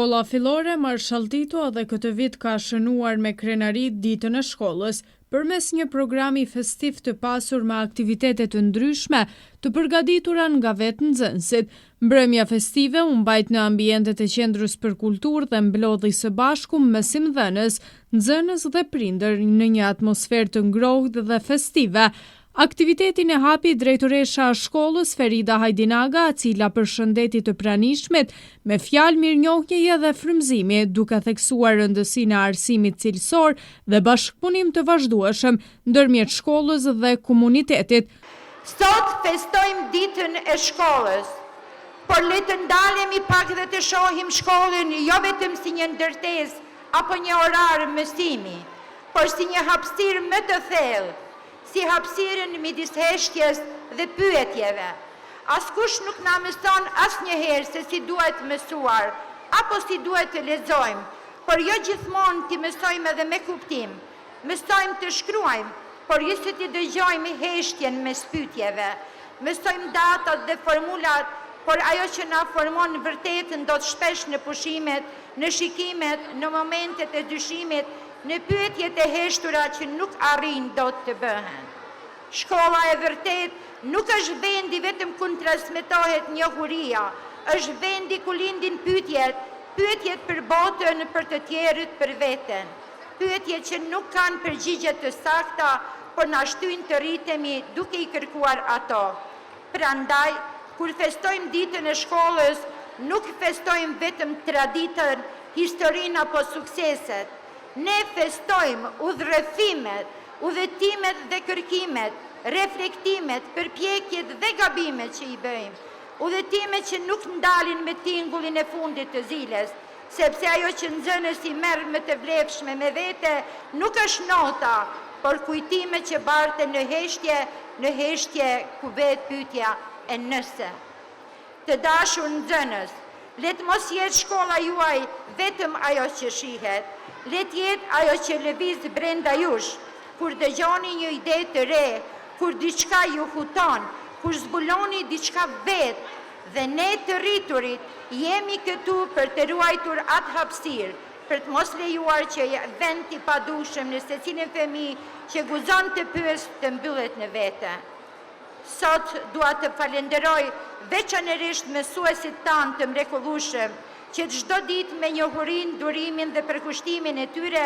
Shkolla fillore Marshall Tito edhe këtë vit ka shënuar me krenari ditën e shkollës, përmes një programi festiv të pasur me aktivitete të ndryshme të përgatitura nga vetë nxënësit. Mbrëmja festive u mbajt në ambientet e Qendrës për Kulturë dhe mblodhi së bashku mësimdhënës, nxënës dhe prindër në një atmosferë të ngrohtë dhe festive. Aktivitetin e hapi drejtoresha e shkollës Ferida Hajdinaga, e cila përshëndeti të pranishmit me fjalë mirënjohjeje dhe frymëzimi, duke theksuar rëndësinë e arsimit cilësor dhe bashkëpunim të vazhdueshëm ndërmjet shkollës dhe komunitetit. Sot festojmë ditën e shkollës, por le të ndalemi pak dhe të shohim shkollën jo vetëm si një ndërtesë apo një orar mësimi, por si një hapësirë më të thellë, si hapësirën midis heshtjes dhe pyetjeve. Askush nuk na mëson asnjëherë se si duhet mësuar, apo si duhet të lexojmë, por jo gjithmonë ti mësojmë edhe me kuptim. Mësojmë të shkruajmë, por jo se ti dëgjojmë heshtjen mes pyetjeve. Mësojmë datat dhe formulat, por ajo që na formon vërtet ndodh shpesh në pushimet, në shikimet, në momentet e dyshimit, në pyetjet e heshtura që nuk arrin dot të bëhen. Shkolla e vërtet nuk është vendi vetëm ku transmetohet njohuria, është vendi ku lindin pyetjet për botën, për të tjerët, për veten. Pyetjet që nuk kanë përgjigje të sakta, por na shtyjnë të rritemi duke i kërkuar ato. Prandaj, kur festojmë ditën e shkollës, nuk festojmë vetëm traditën, historinë apo sukseset. Ne festojmë udhëtimet, udhëtimet dhe kërkimet, reflektimet, përpjekjet dhe gabimet që i bëjmë. Udhëtimet që nuk ndalin me tingullin e fundit të zilës, sepse ajo që nxënësi merr më të vlefshme me vete nuk është nota, por kujtime që barten në heshtje ku vet pyetja e nëse. Të dashur nxënës, let mos jetë shkolla juaj vetëm ajo që shihet, let jetë ajo që lëviz brenda jush, kur dëgjoni një ide të re, kur diçka ju huton, kur zbuloni diçka vetë, dhe ne të rriturit jemi këtu për të ruajtur atë hapësirë, për të mos lejuar që vend i padushëm në secilin fëmijë që guxon të pyes të mbyllet në vete. Sot dua të falenderoj veçanërisht mësuesit tanë të mrekullueshëm, që çdo ditë me njohurinë, durimin dhe përkushtimin e tyre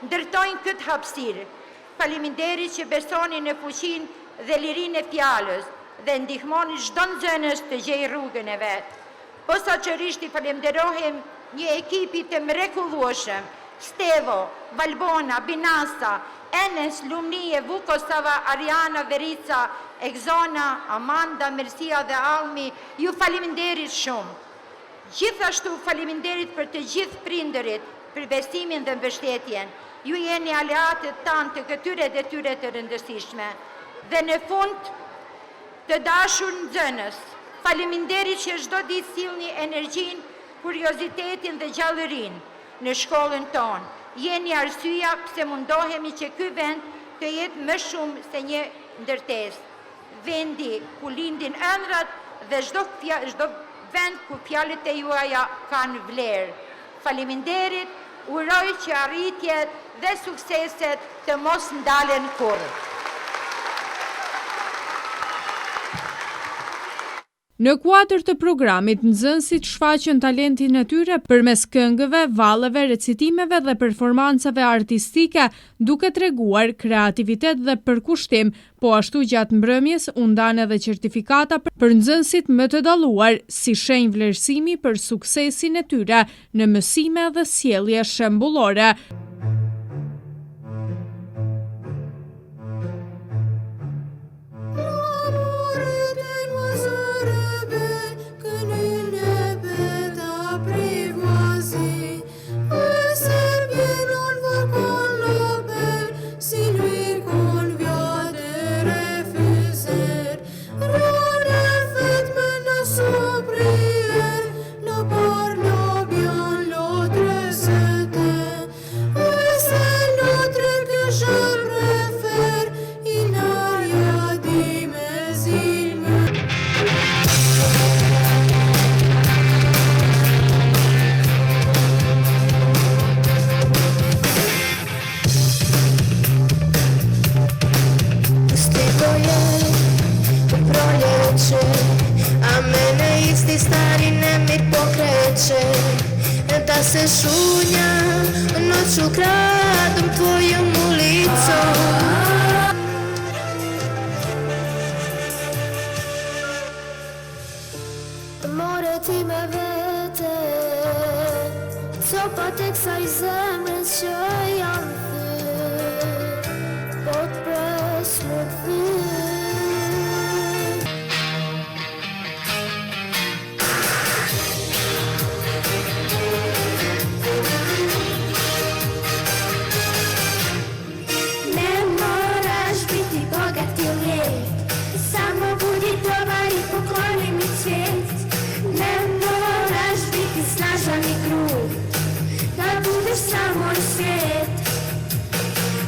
ndërtojnë këtë hapësirë. Faleminderit që besoni në fuqinë dhe lirinë e fjalës dhe ndihmoni çdo nxënës të gjejë rrugën e vet. Posaçërisht i falenderojmë një ekipi të mrekullueshëm, Stevo, Valbona, Binasa, Enes, Lumnie, Vukosava, Ariana, Verica, Exona, Amanda, Mercia dhe Almi, ju faleminderit shumë. Gjithashtu faleminderit për të gjithë prindërit, për besimin dhe mbështetjen. Ju jeni aleatët tanë të këtyre detyre të rëndësishme. Dhe në fund, të dashur nxënës, faleminderit që çdo ditë sillni energjinë, kuriozitetin dhe gjallërinë në shkollën tonë. Jeni arsyeja pse mundohemi që ky vend të jetë më shumë se një ndërtesë. Vendi ku lindin ëndrat dhe çdo vend ku fjalët e juaja kanë vlerë. Faleminderit, uroj që arritjet dhe sukseset të mos ndalen kurrë. Në kuadër të programit, nxënësit shfaqën talentin e tyre përmes këngëve, valleve, recitimeve dhe performancave artistike, duke treguar kreativitet dhe përkushtim, po ashtu gjatë mbrëmjes u ndanë edhe certifikata për nxënësit më të dalluar, si shenjë vlerësimi për suksesin e tyre në mësime dhe sjellje shembullore. neće, a mene isti stari nemir pokreće. Da se šunjam noću gradom tvojom ulicom. More ti me vete, copa teksa I zemrën që jam ty, po t'pres më t'thy. Samo svijet,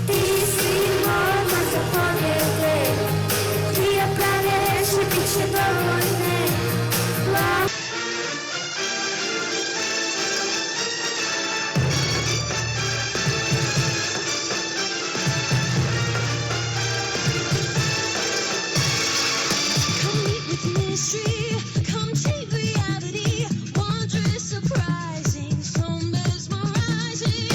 ti si moj za pobjede, ti je prave reči, bit će dovoljne. Come meet with mystery, come take reality, wondrous, surprising, so mesmerizing.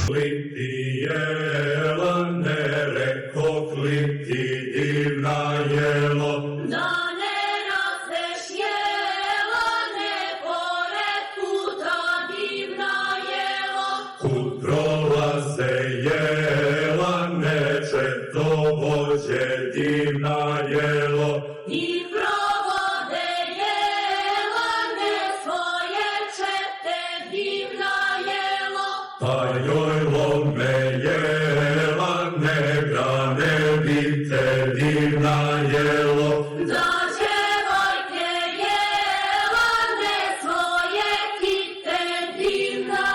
Klipti jelene, reko klipti divna jelo. Da ne razveš jelene, pored puta divna jelo. Kud prolaze jelene, četovođe divna jelo. I provode jelene, svoje čete divna jelo. Pa joj lome jelene, grane bite divna jelo. Da djevojke jelene, svoje kite divna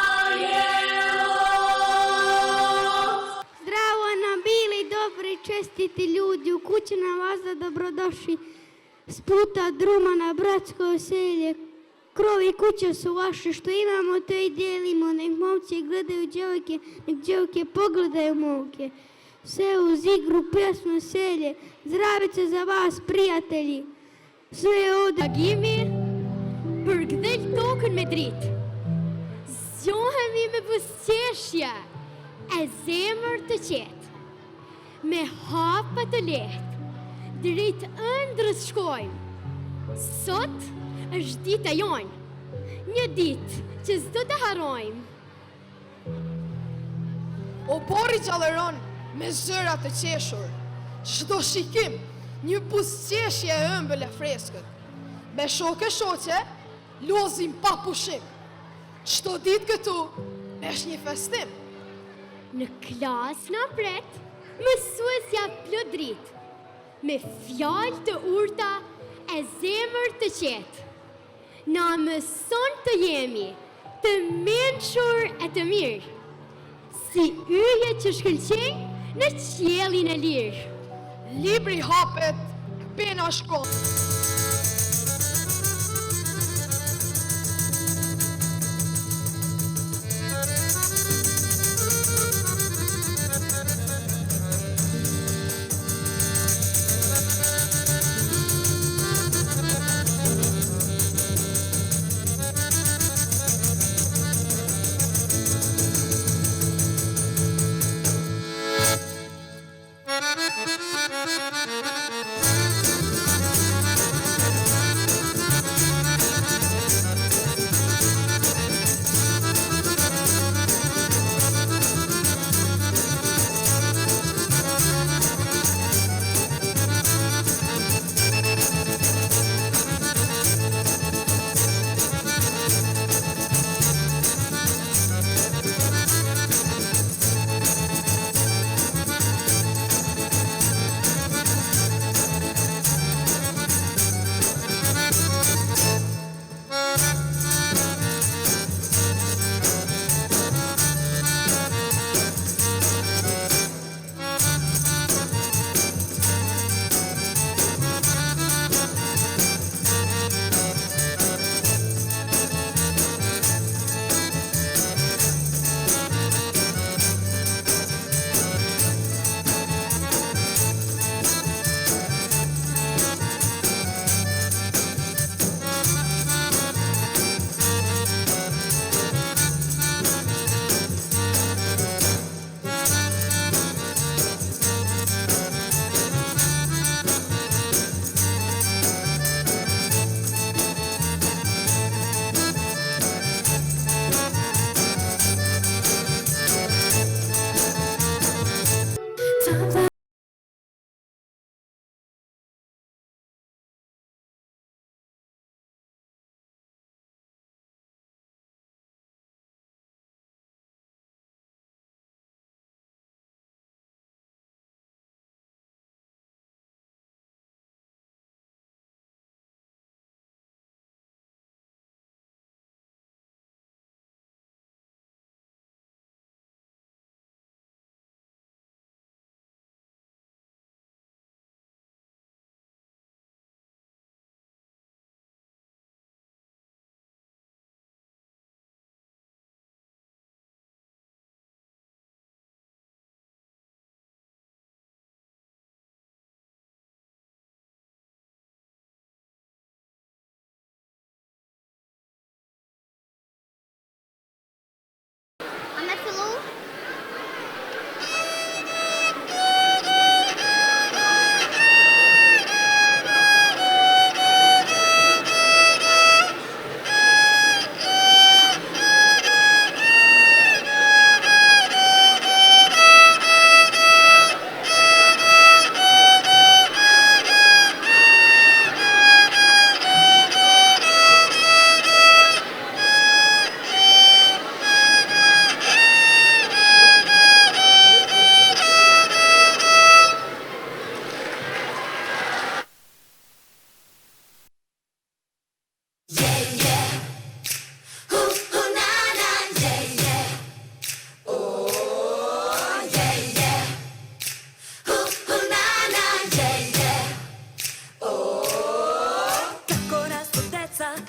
jelo. Zdravo nam bili dobri čestiti ljudi, u kući nam vas da dobrodošli s puta druma na bratsko selje. Krovi kuće su vaše, što imamo to I dijelimo, nek momci gledaju djevojke, nek djevojke pogledaju momke. Sve uz igru, pjesmu, selje, zdravice za vas prijatelji. Sve ovdje. Agimi për gdhel tokën me dritë. Zgjohemi me buzëqeshje e zemër të qetë, me hapa të lehtë, drejt ëndrës shkojmë. Sot është dita jonë, një ditë që s'do të harrojmë. O pori qalëron me zëra të qeshur, çdo shikim një buzëqeshje e ëmbël e freskët. Me shoke shoqe, lozim pa pushim. Çdo ditë këtu është një festim. Në klasë na pret, mësuesja plot dritë, me fjalë të urta e zemër të qetë. Na mëson të jemi të mençur e të mirë, si yje që shkëlqejnë në qiellin e lirë. Libri hapet, pena shkon.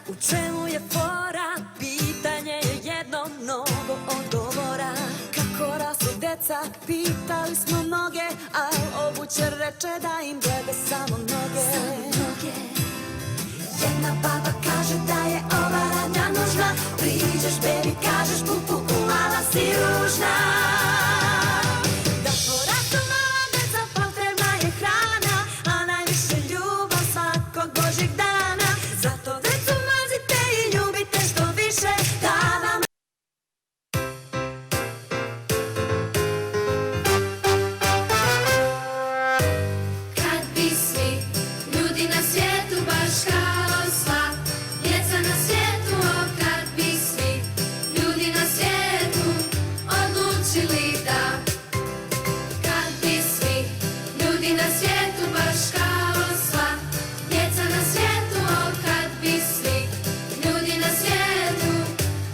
U čemu je fora? Pitanje je jedno, mnogo odgovora. Kako rastu deca? Pitali smo mnoge, a obućer reče da im gleda samo noge. Jedna baba kaže da je ova radnja nužna. Priđeš baby, kažeš pupu, mala si ružna. Da porastu mala deca, potrebna je hrana, a najviše ljubav svakog božjeg dana. Zato decu mrzite i ljubite što više, da vam... Kad bi svi ljudi na svijetu baš kao sva djeca na svijetu, kad bi svi ljudi na svijetu odlučili da, kad bi svi ljudi na svijetu baš kao sva djeca na svijetu, kad bi svi ljudi na svijetu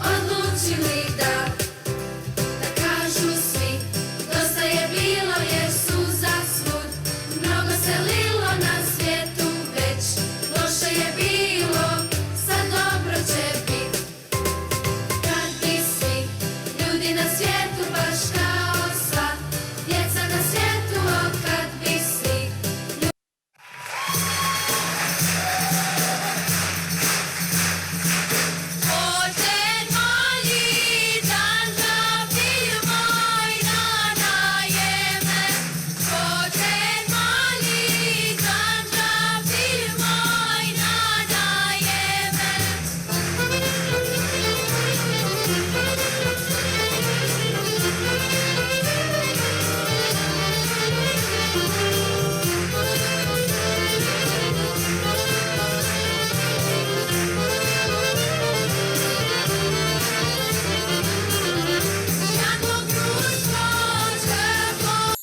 odlučili da kažu svi dosta je bilo jer su za svud mnogo se lilo na svijetu, već loše je bilo, sad dobro će bit. Kad bi svi ljudi na svijetu baš kao sva djeca na svijetu, kad bi svi Oten mali dan zapil moj nana jeme. Oten mali dan zapil moj nana jeme. Jako društvo ćemo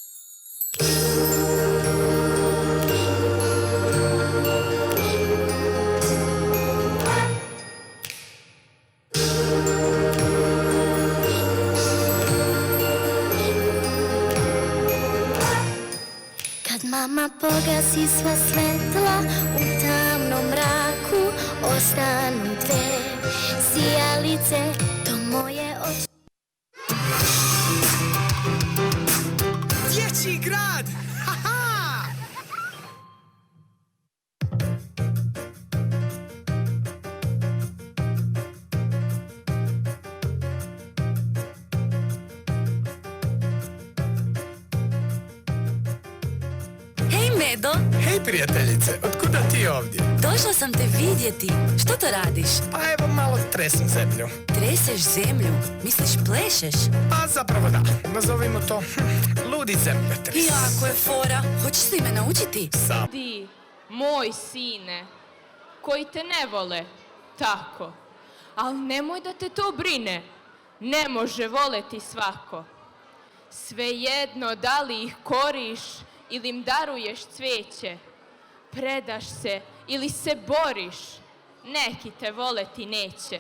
Kad mama pogasi sva svetla, u tamnom mraku ostanu dve sijalice, to moje oči. Dječji grad! Ha-ha! Hej Medo, Hej prijateljice, otkuda ti ovdje? došla sam te vidjeti. Što to radiš? Pa evo malo tresem zemlju. Treseš zemlju? Misliš plešeš? Pa zapravo da, nazovimo to ludi zemljotres. Jako je fora. Hoćeš li me naučiti? Sam. Ti, moj sine, koji te ne vole, tako. Ali nemoj da te to brine, ne može voleti svako. Svejedno da li ih koriš ili im daruješ cvijeće, predaš se ili se boriš, neki te voleti neće.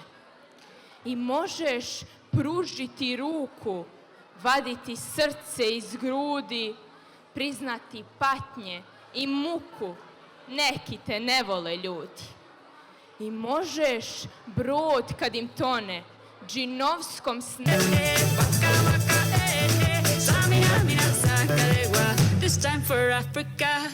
I možeš pružiti ruku, vaditi srce iz grudi, priznati patnje i muku, neki te ne vole ljudi. I možeš brod kad im tone, džinovskom This time for Africa.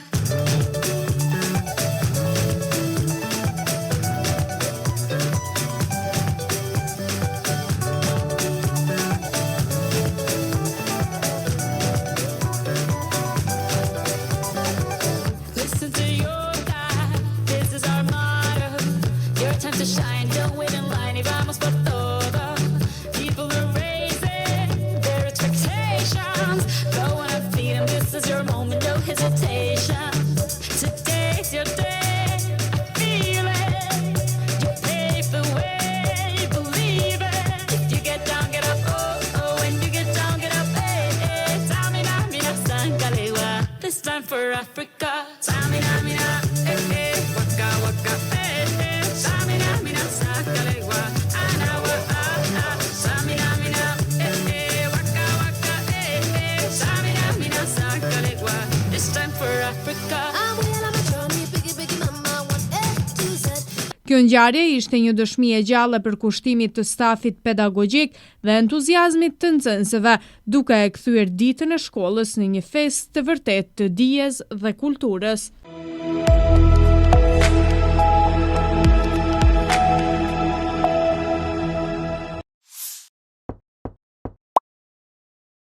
Listen to your God, this is our motto. Your time to shine, don't wait in line y vamos por todo. People are raising their expectations. Go and feed them, this is your moment, no hesitation. Today's your day, feel it. You pave the way, believe it. If you get down, get up, oh, oh. When you get down, get up, hey, hey. Tamina, mina, sankalewa. This time for Africa. Tamina, mina, hey, hey. Waka, waka, hey, hey. Tamina, mina, Kjo ngjarje ishte një dëshmi e gjallë për kushtimit të stafit pedagogjik dhe entuziazmit të nxënësve, duke e kthyer ditën e shkollës në një festë të vërtet të dijes dhe kulturës.